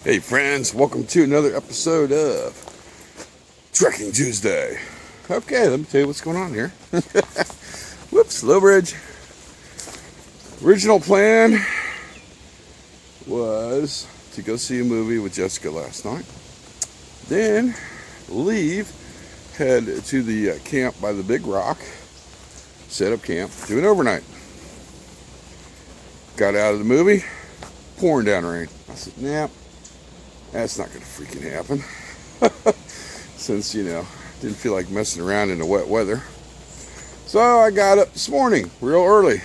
Hey friends, welcome to another episode of Trekking Tuesday. Okay, let me tell you what's going on here. Whoops, low bridge. Original plan was to go see a movie with Jessica last night. Then leave, head to the camp by the Big Rock, set up camp, do an overnight. Got out of the movie, pouring down rain. I said, nah, that's not going to freaking happen. Since, didn't feel like messing around in the wet weather. So I got up this morning real early.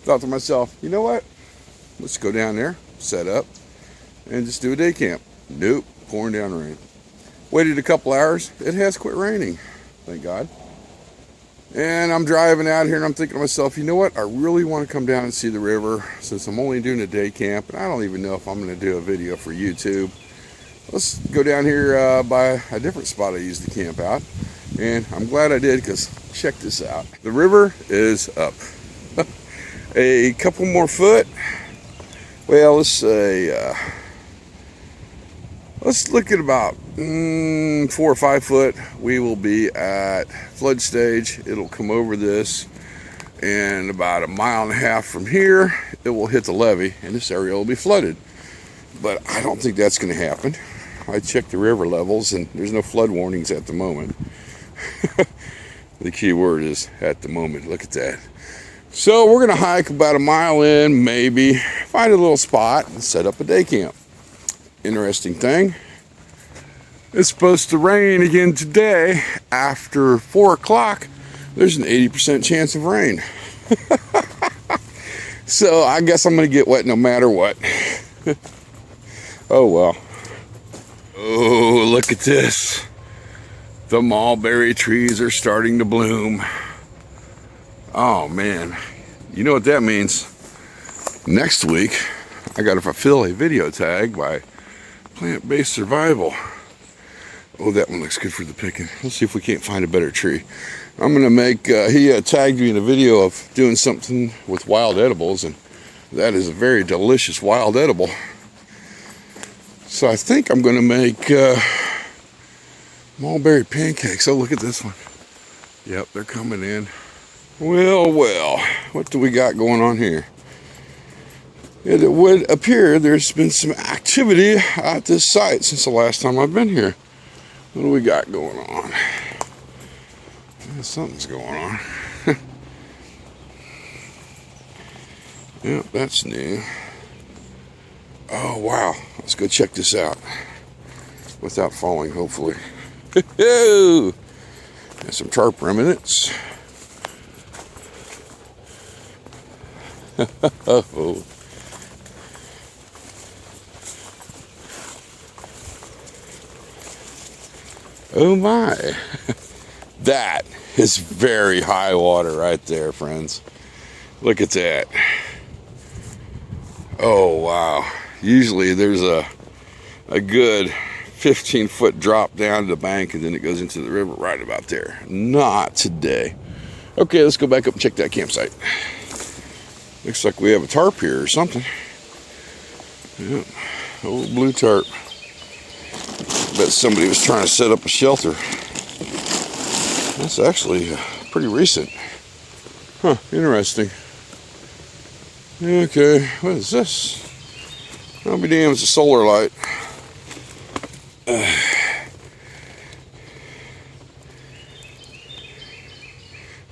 Thought to myself, you know what? Let's go down there, set up, and just do a day camp. Nope, pouring down rain. Waited a couple hours. It has quit raining. Thank God. And I'm driving out here and I'm thinking to myself, you know what? I really want to come down and see the river since I'm only doing a day camp. And I don't even know if I'm going to do a video for YouTube. Let's go down here by a different spot I used to camp out. And I'm glad I did because check this out. The river is up. A couple more foot. Well, let's say, let's look at about 4 or 5 foot. We will be at flood stage. It'll come over this, and about 1.5 miles from here, it will hit the levee, and this area will be flooded. But I don't think that's going to happen. I checked the river levels, and there's no flood warnings at the moment. The key word is at the moment. Look at that. So we're going to hike about 1 mile in, maybe find a little spot and set up a day camp. Interesting thing, it's supposed to rain again today. After 4 o'clock, there's an 80% chance of rain. So I guess I'm going to get wet no matter what. Oh well. Oh, look at this. The mulberry trees are starting to bloom. Oh man, you know what that means? Next week, I got to fulfill a video tag by Plant-Based Survival. Oh, that one looks good for the picking. Let's see if we can't find a better tree. I'm going to make, he tagged me in a video of doing something with wild edibles, and that is a very delicious wild edible. So I think I'm going to make mulberry pancakes. Oh, look at this one. Yep, they're coming in. Well, what do we got going on here? It would appear there's been some activity at this site since the last time I've been here. What do we got going on? Something's going on. Yep, that's new. Oh, wow. Let's go check this out. Without falling, hopefully. Got some tarp remnants. Oh. Oh my, that is very high water right there, friends. Look at that. Oh wow, usually there's a good 15-foot drop down to the bank and then it goes into the river right about there. Not today. Okay, let's go back up and check that campsite. Looks like we have a tarp here or something. Yep, old blue tarp. Bet somebody was trying to set up a shelter. That's actually pretty recent. Huh, interesting. Okay, what is this? I'll be damned, it's a solar light.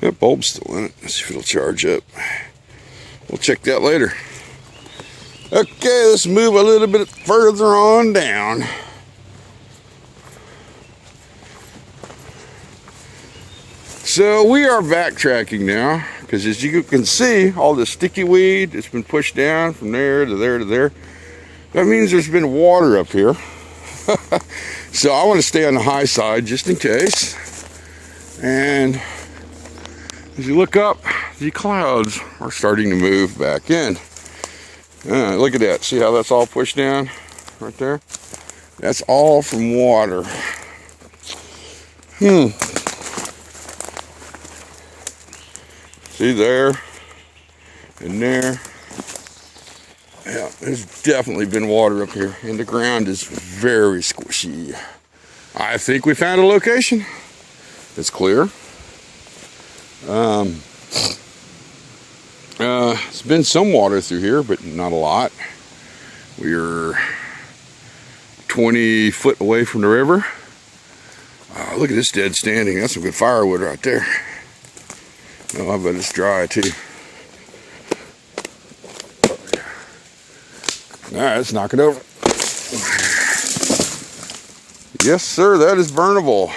That bulb's still in it. Let's see if it'll charge up. We'll check that later. Okay, let's move a little bit further on down. So we are backtracking now, because as you can see, all the sticky weed, it's been pushed down from there to there to there. That means there's been water up here. So I want to stay on the high side just in case. And as you look up, the clouds are starting to move back in. Look at that. See how that's all pushed down right there? That's all from water. See there and there. Yeah, there's definitely been water up here, and the ground is very squishy. I think we found a location. It's clear. It's been some water through here, but not a lot. We're 20 foot away from the river. Look at this dead standing. That's some good firewood right there. Oh, I bet it's dry too. Alright, let's knock it over. Yes, sir, that is burnable.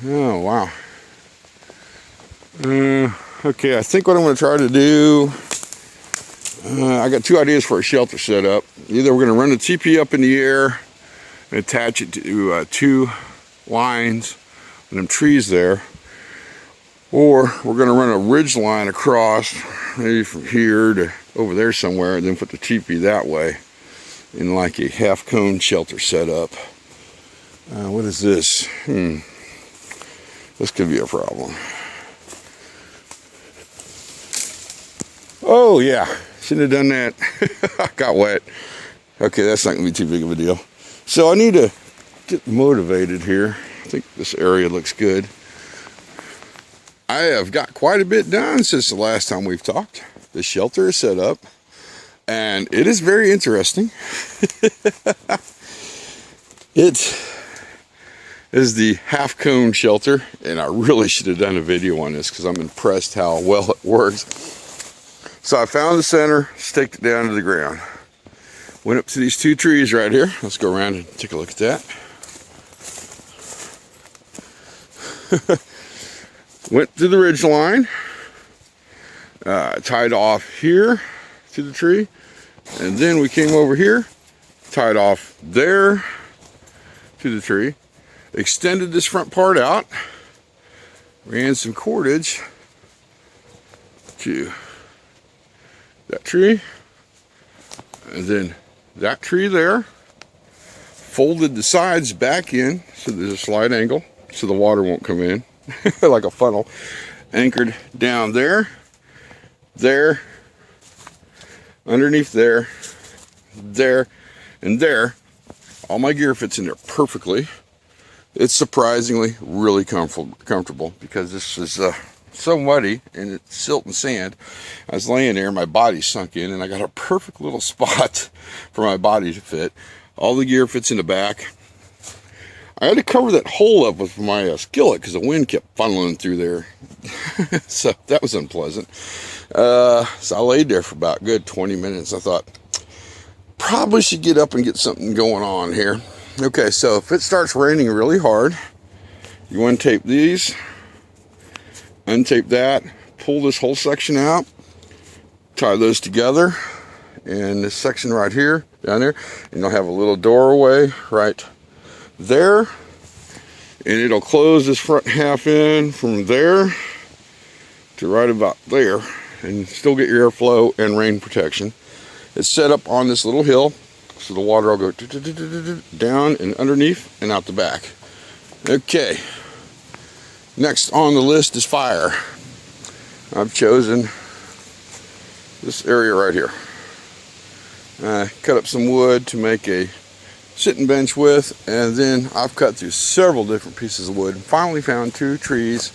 Oh, wow. Okay, I think what I'm going to try to do, I got two ideas for a shelter setup. Either we're going to run the teepee up in the air and attach it to two lines and them trees there, or we're going to run a ridge line across, maybe from here to over there somewhere, and then put the teepee that way in like a half cone shelter setup. What is this? This could be a problem. Oh yeah, shouldn't have done that. I got wet. Okay, that's not gonna be too big of a deal. So I need to get motivated here. I think this area looks good. I have got quite a bit done since the last time we've talked. The shelter is set up, and it is very interesting. It is the half cone shelter, and I really should have done a video on this because I'm impressed how well it works. So I found the center, staked it down to the ground. Went up to these two trees right here. Let's go around and take a look at that. Went to the ridge line, tied off here to the tree, and then we came over here, tied off there to the tree, extended this front part out, ran some cordage to that tree, and then that tree there, folded the sides back in so there's a slight angle so the water won't come in like a funnel, anchored down there, underneath there, and there. All my gear fits in there perfectly. It's surprisingly really comfortable because this is so muddy and it's silt and sand. I was laying there, my body sunk in, and I got a perfect little spot for my body to fit. All the gear fits in the back. I had to cover that hole up with my skillet because the wind kept funneling through there. So that was unpleasant. So I laid there for about good 20 minutes. I thought, probably should get up and get something going on here. Okay, so if it starts raining really hard, you untape these, untape that, pull this whole section out, tie those together, and this section right here, down there, and you'll have a little doorway right there, and it'll close this front half in from there to right about there, and still get your airflow and rain protection. It's set up on this little hill, so the water will go down and underneath and out the back. Okay, next on the list is fire. I've chosen this area right here. I cut up some wood to make a sitting bench with, and then I've cut through several different pieces of wood and finally found two trees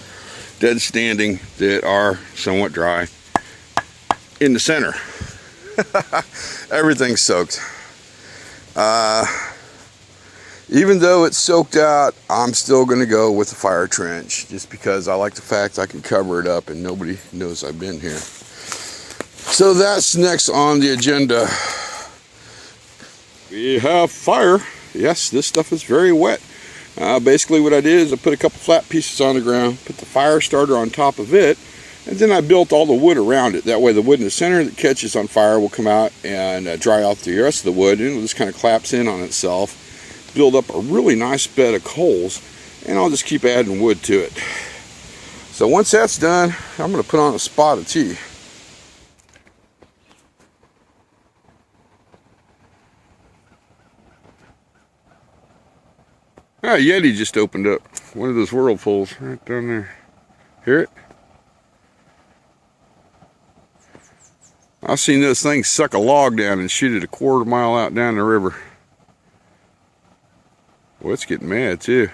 dead standing that are somewhat dry in the center. Everything's soaked. Even though it's soaked out, I'm still going to go with the fire trench just because I like the fact I can cover it up and nobody knows I've been here. So that's next on the agenda. We have fire. Yes, this stuff is very wet. Basically what I did is I put a couple flat pieces on the ground, put the fire starter on top of it, and then I built all the wood around it. That way the wood in the center that catches on fire will come out and dry out the rest of the wood, and it'll just kind of collapse in on itself, build up a really nice bed of coals, and I'll just keep adding wood to it. So once that's done, I'm going to put on a spot of tea. Ah, Yeti just opened up. One of those whirlpools right down there. Hear it? I've seen this thing suck a log down and shoot it a quarter-mile out down the river. Well, it's getting mad too.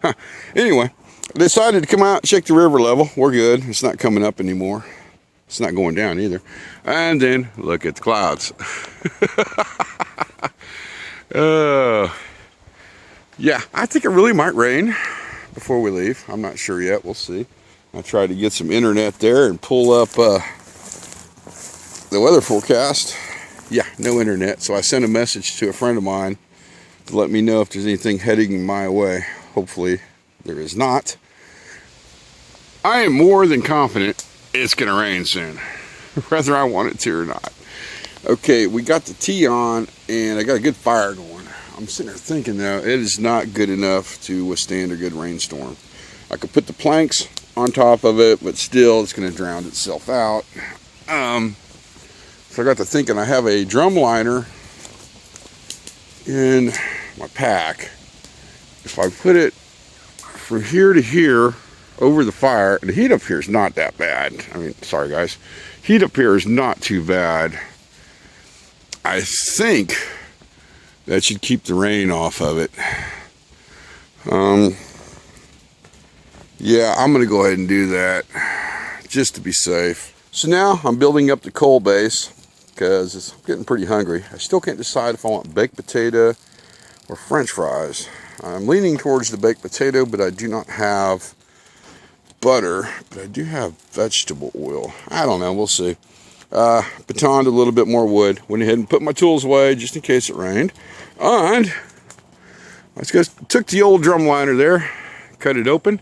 Huh. Anyway, I decided to come out and check the river level. We're good. It's not coming up anymore. It's not going down either. And then look at the clouds. Yeah, I think it really might rain before we leave. I'm not sure yet. We'll see. I tried to get some internet there and pull up the weather forecast. Yeah, no internet. So I sent a message to a friend of mine to let me know if there's anything heading my way. Hopefully there is not. I am more than confident it's going to rain soon, whether I want it to or not. Okay, we got the tea on, and I got a good fire going. I'm sitting there thinking, though, it is not good enough to withstand a good rainstorm. I could put the planks on top of it, but still, it's going to drown itself out. So I got to thinking, I have a drum liner in my pack. If I put it from here to here over the fire, the heat up here is not that bad. I mean, sorry guys, heat up here is not too bad. I think that should keep the rain off of it. Yeah, I'm gonna go ahead and do that just to be safe. So now I'm building up the coal base because it's getting pretty hungry. I still can't decide if I want baked potato or French fries. I'm leaning towards the baked potato, but I do not have butter, but I do have vegetable oil. I don't know, we'll see. Batoned a little bit more wood. Went ahead and put my tools away just in case it rained. And I just took the old drum liner there, cut it open,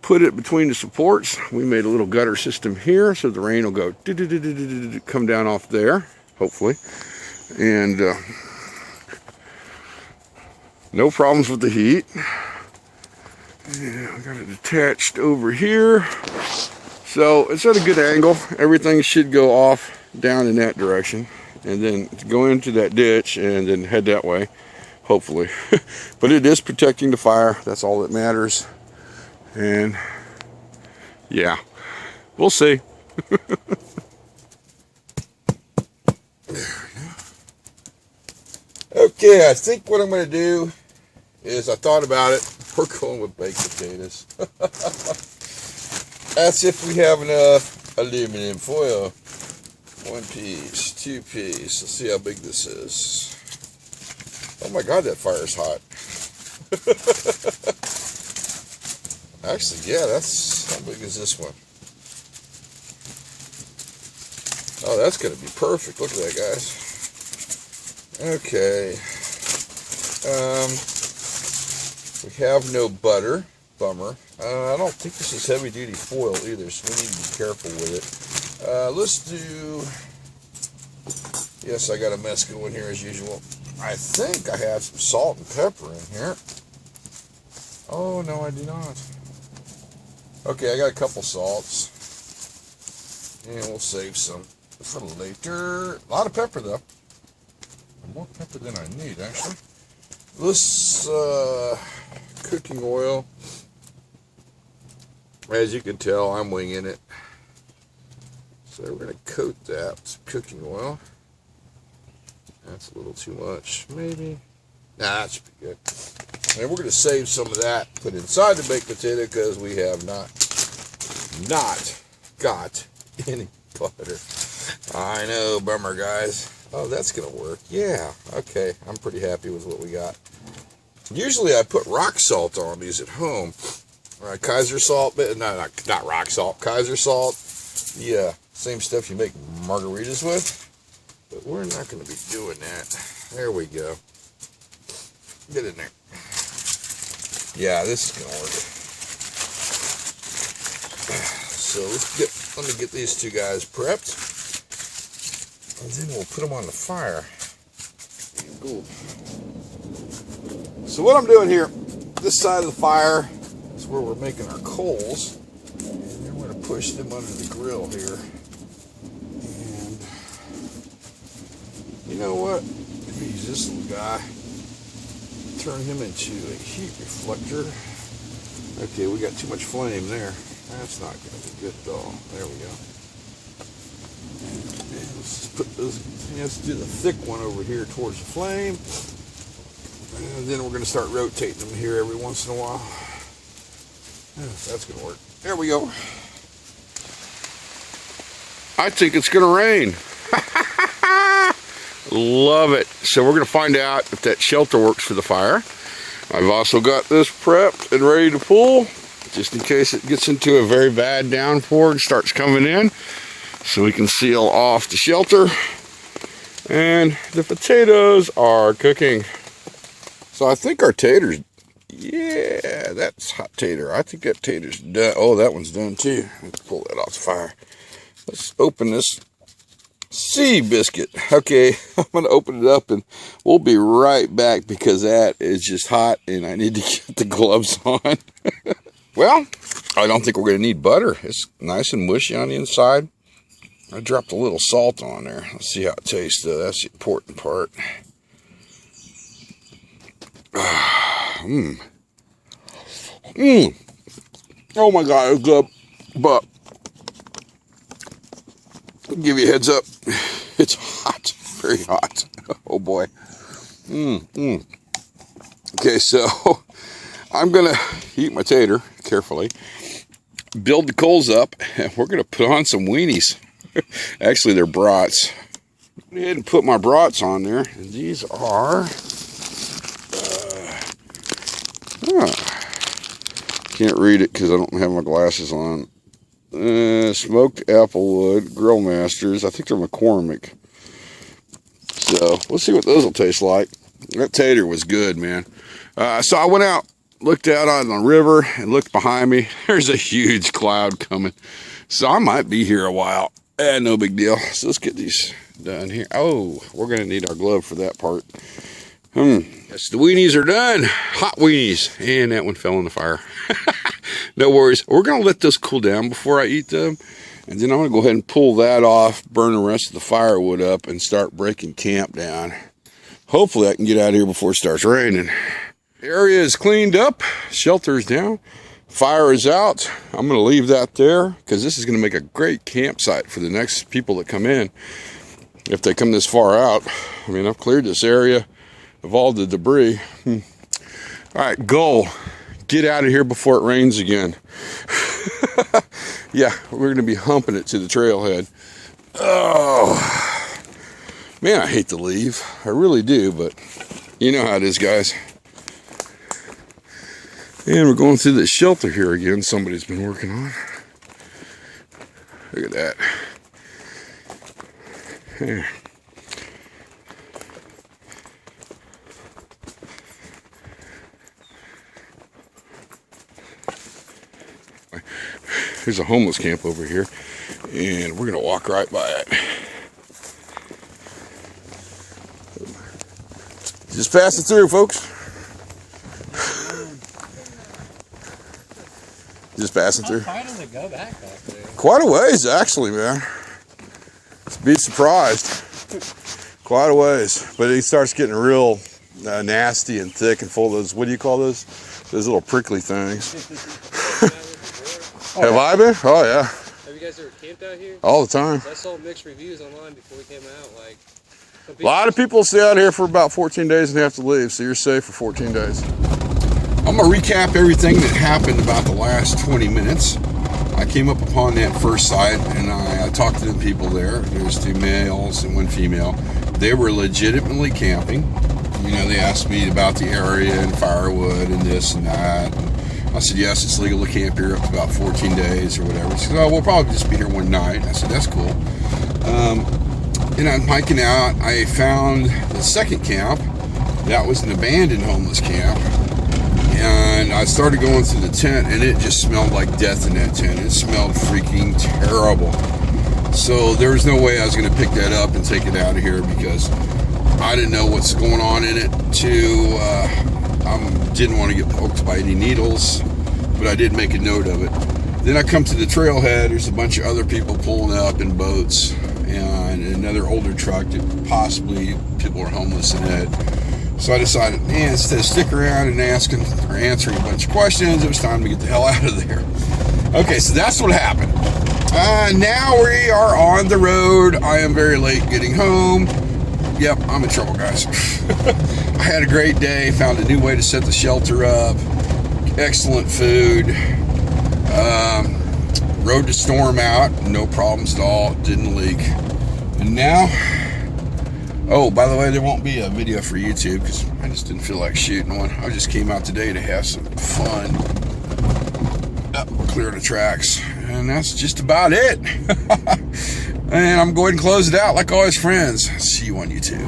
put it between the supports. We made a little gutter system here so the rain will go come down off there, hopefully. And no problems with the heat. Yeah, I got it attached over here. So it's at a good angle. Everything should go off down in that direction. And then go into that ditch and then head that way, hopefully. But it is protecting the fire. That's all that matters. And yeah, we'll see. Okay, I think what I'm going to do is, I thought about it. We're going with baked potatoes. That's if we have enough aluminum foil. 1 piece, 2 piece. Let's see how big this is. Oh my God, that fire's hot. Actually, yeah, that's, how big is this one? Oh, that's going to be perfect. Look at that, guys. Okay. We have no butter. Bummer. I don't think this is heavy duty foil either, so we need to be careful with it. Let's do, yes, I got a mess going here as usual. I think I have some salt and pepper in here. Oh, no, I do not. Okay, I got a couple salts. And we'll save some for later. A lot of pepper, though. More pepper than I need, actually. This cooking oil, as you can tell, I'm winging it. So we're going to coat that with some cooking oil. That's a little too much, maybe. Nah, that should be good. And we're going to save some of that, put inside the baked potato, because we have not got any butter. I know, bummer, guys. Oh, that's going to work. Yeah, okay. I'm pretty happy with what we got. Usually I put rock salt on these at home. Kaiser salt, but no, not rock salt. Kaiser salt. Yeah, same stuff you make margaritas with. But we're not going to be doing that. There we go. Get in there. Yeah, this is going to work. So let me get these two guys prepped. And then we'll put them on the fire. Cool. So what I'm doing here, this side of the fire is where we're making our coals. And then we're going to push them under the grill here. And you know what? Let me use this little guy. Turn him into a heat reflector. Okay, we got too much flame there. That's not going to be good at all. There we go. And let's let's do the thick one over here towards the flame. And then we're going to start rotating them here every once in a while. That's going to work. There we go. I think it's going to rain. Love it. So we're going to find out if that shelter works for the fire. I've also got this prepped and ready to pull, just in case it gets into a very bad downpour and starts coming in, so we can seal off the shelter. And the potatoes are cooking. So I think our taters, yeah, that's hot tater. I think that tater's done. Oh, that one's done too. Let's pull that off the fire. Let's open this sea biscuit. Okay, I'm gonna open it up and we'll be right back because that is just hot and I need to get the gloves on. Well, I don't think we're gonna need butter. It's nice and mushy on the inside. I dropped a little salt on there. Let's see how it tastes though. That's the important part. Oh my God, it's good. But I'll give you a heads up. It's hot, very hot. Oh boy. Okay, so I'm gonna heat my tater carefully, build the coals up, and we're gonna put on some weenies. Actually, they're brats. Go ahead and put my brats on there, and these are. Can't read it because I don't have my glasses on. Smoked Applewood Grill Masters. I think they're McCormick. So we'll see what those will taste like. That tater was good, man. So I went out, looked out on the river, and looked behind me. There's a huge cloud coming. So I might be here a while. No big deal. So let's get these done here. Oh, we're going to need our glove for that part. Yes, the weenies are done. Hot weenies. And that one fell in the fire. No worries. We're going to let those cool down before I eat them. And then I'm going to go ahead and pull that off, burn the rest of the firewood up, and start breaking camp down. Hopefully I can get out of here before it starts raining. The area is cleaned up. Shelter's down. Fire is out. I'm going to leave that there because this is going to make a great campsite for the next people that come in. If they come this far out. I mean, I've cleared this area of all the debris. All right, goal. Get out of here before it rains again. Yeah, we're going to be humping it to the trailhead. Oh, man, I hate to leave. I really do, but you know how it is, guys. And we're going through this shelter here again. Somebody's been working on. Look at that. Here. There's a homeless camp over here, and we're gonna walk right by it. Just passing through, folks. Just passing through. How far does it go back there? Quite a ways, actually, man. Be surprised. Quite a ways, but it starts getting real nasty and thick and full of those. What do you call those? Those little prickly things. Have I been? Oh, yeah. Have you guys ever camped out here? All the time. I saw mixed reviews online before we came out. Like, a lot of people stay out here for about 14 days and have to leave, so you're safe for 14 days. I'm going to recap everything that happened about the last 20 minutes. I came up upon that first site, and I talked to the people there. There's 2 males and 1 female. They were legitimately camping. You know, they asked me about the area and firewood and this and that. And I said, yes, it's legal to camp here up to about 14 days or whatever. She said, oh, we'll probably just be here one night. I said, that's cool. And I'm hiking out. I found the second camp. That was an abandoned homeless camp. And I started going through the tent, and it just smelled like death in that tent. It smelled freaking terrible. So there was no way I was going to pick that up and take it out of here because I didn't know what's going on in it. I didn't want to get poked by any needles, but I did make a note of it. Then I come to the trailhead. There's a bunch of other people pulling up in boats and another older truck that possibly people are homeless in it. So I decided, man, instead of sticking around and answering a bunch of questions, it was time to get the hell out of there. Okay, so that's what happened. Now we are on the road. I am very late getting home. Yep, I'm in trouble, guys. I had a great day. Found a new way to set the shelter up. Excellent food. Rode the storm out. No problems at all. Didn't leak. And now, oh, by the way, there won't be a video for YouTube because I just didn't feel like shooting one. I just came out today to have some fun. Clear the tracks. And that's just about it. And I'm going to close it out like always, friends. See you on YouTube.